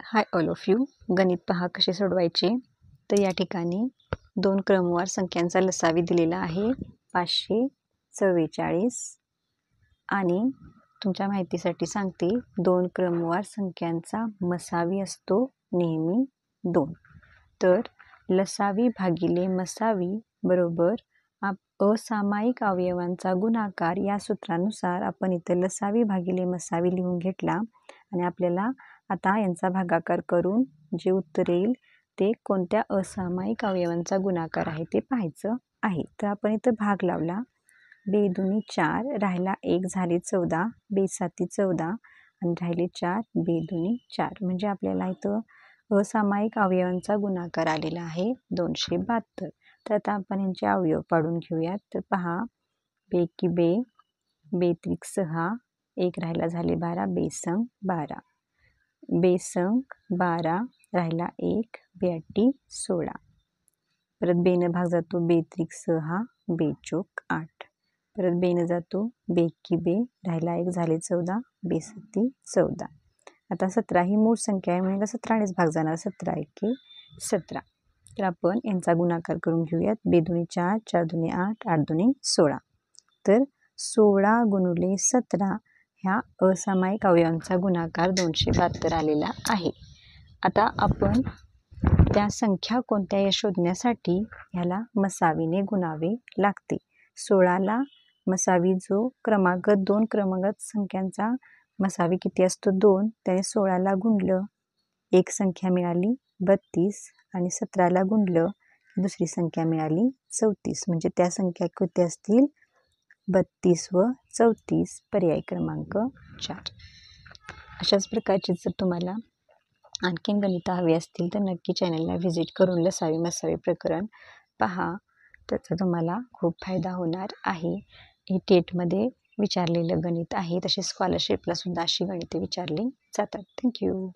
Hi all of you. गणित पहा कसे सोडवायचे. तर या ठिकाणी 2 क्रमवार संख्यांचा लसावी दिलेला आहे 544 आणि तुमच्या माहितीसाठी सांगते 2 क्रमवार संख्यांचा मसावी असतो नेहमी 2. तर लसावी भागिले मसावी बरोबर असामायिक अवयवांचा गुणाकार या सूत्रानुसार आपण इथे लसावी भागिले मसावी लिहून घेतला आणि आपल्याला आता यांचा भागाकार करून जे उत्तर येईल ते कोणत्या असामायिक अवयवांचा गुणाकार आहे ते पाहायचं आहे. तर आपण इथं भाग लावला. 2 दुनी 4 राहिला 1 झाले 14, 2 साती 14 आणि राहिले 4, 2 दुनी 4 म्हणजे आपल्याला इथं असामायिक अवयवांचा गुणाकार आलेला आहे 272. तर आता आपण यांचे अवयव पाडून घेऊयात. तर पहा 2 की 2, 2 त्रिक 6, 1 राहिला झाले 12, 2 संग 12, 2 संग 12 राहिला 1, 2 आठी 16. परत 2 भाग जातो 2 त्रिक 6, 2 चोक 8. परत 2 जातो 2 की 2 राहिला 1 झाले 14, 2 सत्ती 14. आता 17 ही मूळ संख्या आहे म्हणजे 17नेच भाग जाणार. 17 एके 17. तर आपण यांचा गुणाकार करून घेऊयात. 2 दुनी 4, 4 दुनी 8, 8 दुनी 16. तर 16 गुणुले 17 ह्या असामायिक अवयवांचा गुणाकार 272 आलेला आहे. आता आपण त्या संख्या कोणत्या या शोधण्यासाठी ह्याला मसावीने गुणावे लागते. 16ला मसावी जो क्रमांक 2 क्रमांकात संख्यांचा मसावी किती असतो 2, त्याने 16ला गुणलं एक संख्या मिळाली 32 आणि 17ला गुणलं दुसरी संख्या मिळाली 34. म्हणजे त्या संख्या किती असतील 32 व 34. पर्याय क्रमांक 4. अशाच प्रकारचे जर तुम्हाला आणखीन गणित हवे असतील तर नक्की चॅनलला व्हिजिट करून लसावी मसावी प्रकरण पहा. त्याचा तुम्हाला खूप फायदा होणार आहे. हे टेटमध्ये विचारलेलं गणित आहे. तसेच स्कॉलरशिपला सुद्धा अशी गणिते विचारली जातात. थँक्यू.